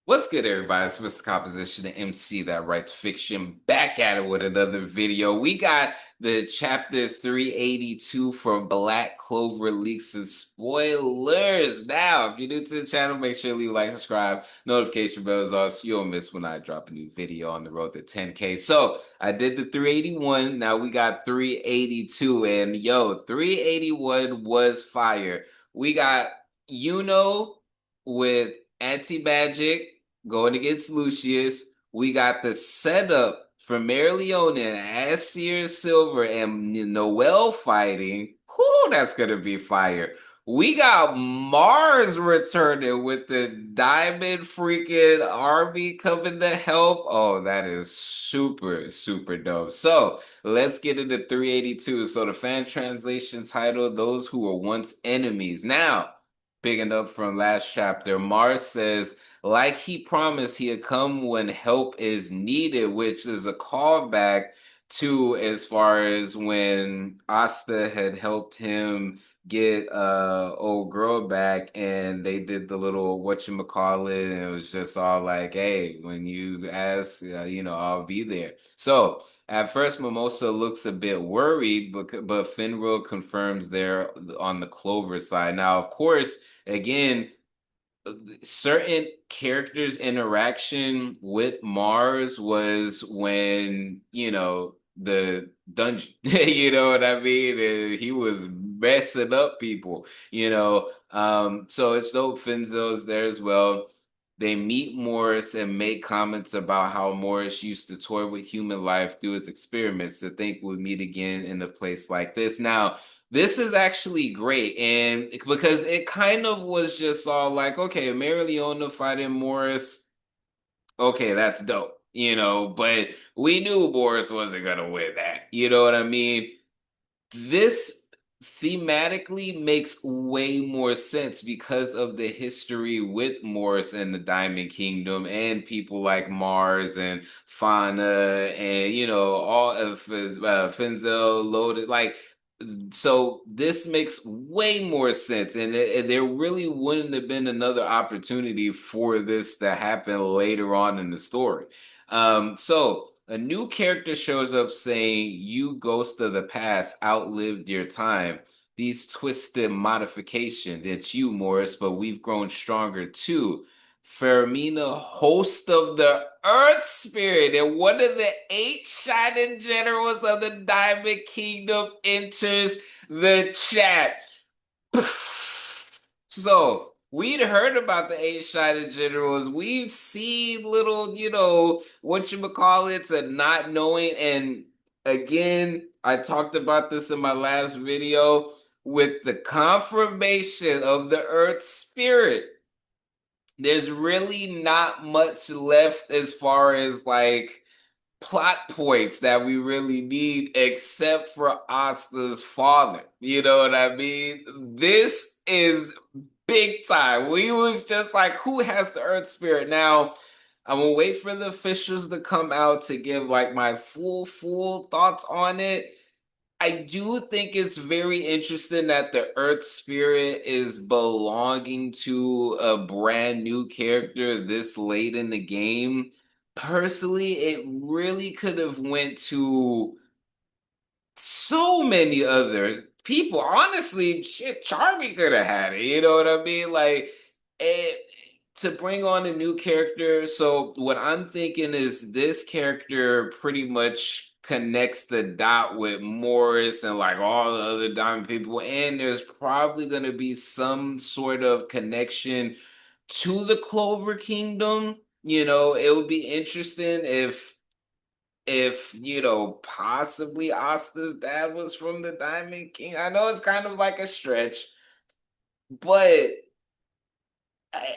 What's good, everybody? It's Mr. Composition, the MC that writes fiction, back at it with another video. We got the chapter 382 for Black Clover Leaks and Spoilers. Now, if you're new to the channel, make sure you leave a like, subscribe, notification bells on so you don't miss when I drop a new video on the road to 10K. So, I did the 381, now we got 382, and yo, 381 was fire. We got with Anti-Magic going against Lucius. We got the setup for Mary Leone and Assier Silver and Noel fighting. Whoo, that's gonna be fire. We got Mars returning with the Diamond freaking army coming to help. Oh, that is super, super dope. So let's get into 382. So the fan translation title, Those Who Were Once Enemies. Now, picking up from last chapter, Mars says, like he promised he'd come when help is needed, which is a callback to as far as when Asta had helped him get old girl back and they did the little whatchamacallit and it was just all like, hey, when you ask, I'll be there. So at first Mimosa looks a bit worried, but Finral confirms they're on the Clover side. Now, of course, again, certain characters' interaction with Mars was when, the dungeon, you know what I mean? And he was messing up people, you know. So it's dope Finzel's there as well. They meet Morris and make comments about how Morris used to toy with human life through his experiments to think we'd meet again in a place like this. Now, this is actually great, and because it kind of was just all like, okay, Mary Leona fighting Morris, okay, that's dope, but we knew Morris wasn't gonna win that. You know what I mean? This thematically makes way more sense because of the history with Morris and the Diamond Kingdom and people like Mars and Fauna and all of Finzel loaded like so this makes way more sense and there really wouldn't have been another opportunity for this to happen later on in the story. So a new character shows up saying, "You ghost of the past outlived your time. These twisted modifications. It's you, Morris, but we've grown stronger too." Fermina, host of the Earth Spirit and one of the eight shining generals of the Diamond Kingdom, enters the chat. So we'd heard about the eight shining generals. We've seen little, whatchamacallits and not knowing. And again, I talked about this in my last video with the confirmation of the Earth Spirit. There's really not much left as far as like plot points that we really need except for Asta's father. You know what I mean? This is big time. We was just like, who has the Earth Spirit? Now, I'm gonna wait for the officials to come out to give like my full thoughts on it. I do think it's very interesting that the Earth Spirit is belonging to a brand new character this late in the game. Personally, it really could have went to so many other people. Honestly, shit, Charlie could have had it. You know what I mean? Like, it, to bring on a new character. So, what I'm thinking is this character pretty much connects the dot with Morris and like all the other Diamond people. And there's probably going to be some sort of connection to the Clover Kingdom. It would be interesting if possibly Asta's dad was from the Diamond King. I know it's kind of like a stretch, but I,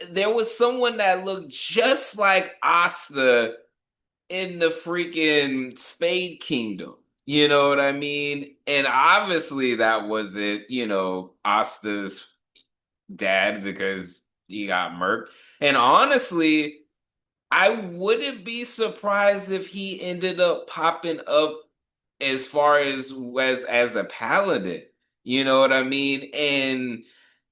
there was someone that looked just like Asta in the freaking Spade Kingdom. You know what I mean? And obviously that wasn't, Asta's dad because he got murked. And honestly, I wouldn't be surprised if he ended up popping up as far as a paladin. You know what I mean? And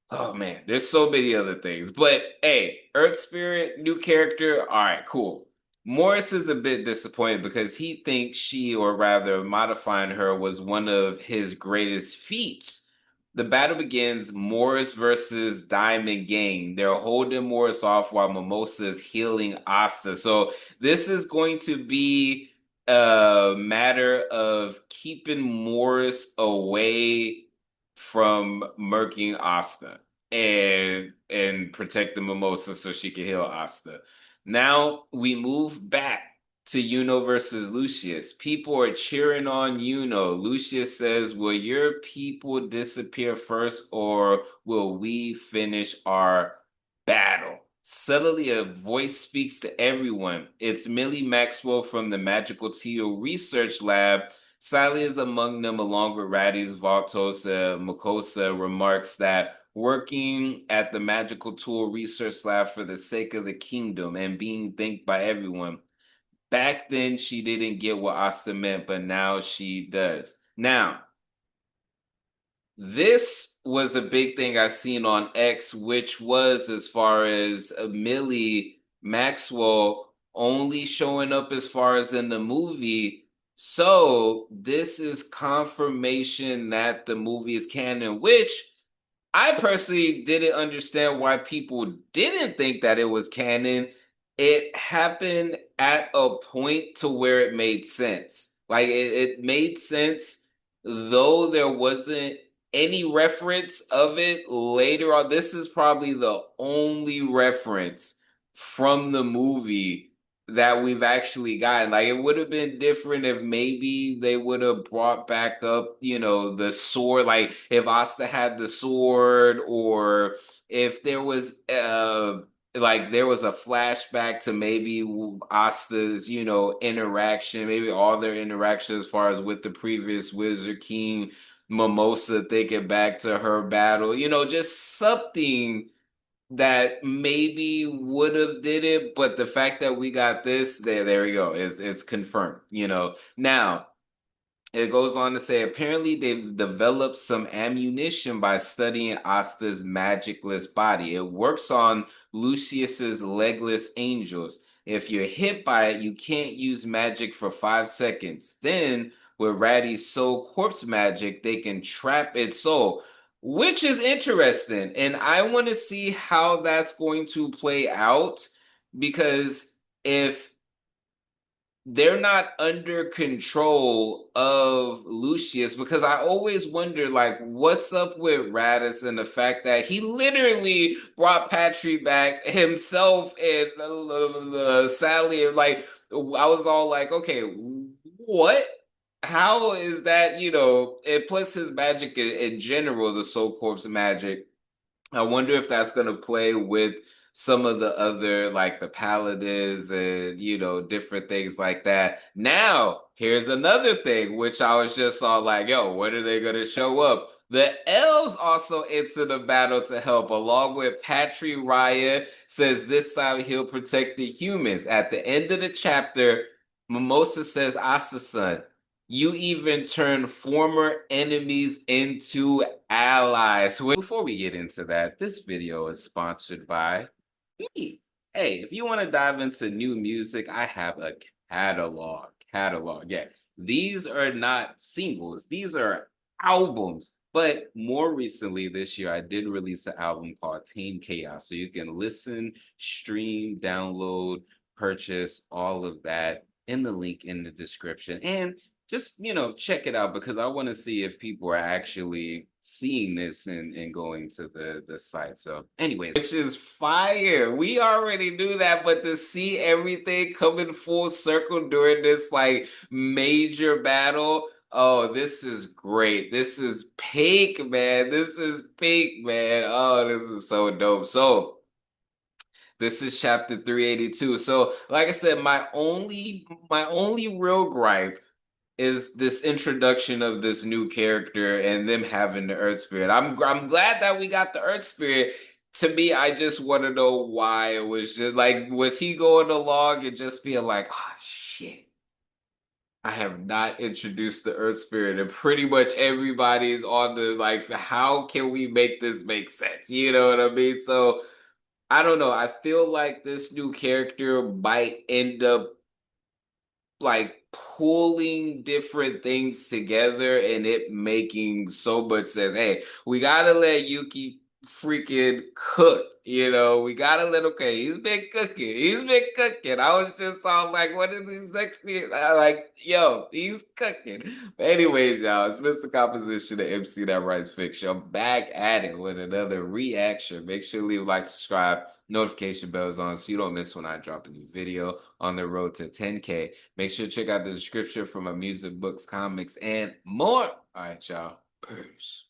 Oh man, there's so many other things. But hey, Earth Spirit, new character. All right, cool. Morris is a bit disappointed because he thinks she, or rather modifying her, was one of his greatest feats. The battle begins Morris versus Diamond Gang. They're holding Morris off while Mimosa is healing Asta. So this is going to be a matter of keeping Morris away from murking Asta and protect the mimosa so she can heal Asta. Now we move back to Yuno versus Lucius. People are cheering on Yuno. Lucius says, "Will your people disappear first, or will we finish our battle?" Suddenly, a voice speaks to everyone. It's Millie Maxwell from the Magical Teal Research Lab. Sally is among them, along with Radis, Valtosa, Makosa, remarks that working at the Magical Tool Research Lab for the sake of the kingdom and being thanked by everyone. Back then, she didn't get what Asa meant, but now she does. Now, this was a big thing I seen on X, which was as far as Millie Maxwell only showing up as far as in the movie. So this is confirmation that the movie is canon, which I personally didn't understand why people didn't think that it was canon. It happened at a point to where it made sense. Like it made sense, though there wasn't any reference of it later on. This is probably the only reference from the movie that we've actually gotten. Like it would have been different if maybe they would have brought back up, the sword, like if Asta had the sword, or if there was like there was a flashback to maybe Asta's, interaction, maybe all their interactions as far as with the previous Wizard King, Mimosa thinking back to her battle, just something that maybe would have did it, but the fact that we got this, there we go. It's confirmed, Now, it goes on to say apparently they've developed some ammunition by studying Asta's magicless body. It works on Lucius's legless angels. If you're hit by it, you can't use magic for 5 seconds. Then, with Ratty's soul corpse magic, they can trap its soul, which is interesting. And I want to see how that's going to play out because if they're not under control of Lucius, because I always wonder, like, what's up with Raditz and the fact that he literally brought Patry back himself and Sally. Like, I was all like, okay, what? How is that? It plus his magic in general, the Soul Corpse magic. I wonder if that's going to play with some of the other, like the paladins and, different things like that. Now, here's another thing, which I was just all like, yo, when are they going to show up? The elves also enter the battle to help, along with Patry Raya says this time he'll protect the humans. At the end of the chapter, Mimosa says, Asa-san, you even turn former enemies into allies. Before we get into that, this video is sponsored by me. Hey, if you want to dive into new music, I have a catalog. Catalog. Yeah. These are not singles. These are albums. But more recently this year, I did release an album called Tame Chaos. So you can listen, stream, download, purchase, all of that in the link in the description. And just check it out because I want to see if people are actually seeing this and going to the site. So anyways, which is fire. We already knew that, but to see everything coming full circle during this like major battle, oh, this is great. This is peak, man. This is peak, man. Oh, this is so dope. So this is chapter 382. So, like I said, my only real gripe is this introduction of this new character and them having the Earth Spirit. I'm glad that we got the Earth Spirit. To me, I just want to know why it was just like, was he going along and just being like, oh shit, I have not introduced the Earth Spirit, and pretty much everybody's on the like, how can we make this make sense? You know what I mean? So I don't know. I feel like this new character might end up like pulling different things together and it making so much sense. Hey, we gotta let Yuki freaking cook. You know, we gotta let okay. He's been cooking. He's been cooking. I was just all like, what are these next things? I like, yo, he's cooking. But anyways, y'all, it's Mr. Composition, the MC that writes fiction. I'm back at it with another reaction. Make sure to leave a like, subscribe, notification bells on so you don't miss when I drop a new video on the road to 10K. Make sure to check out the description for my music, books, comics, and more. All right, y'all. Peace.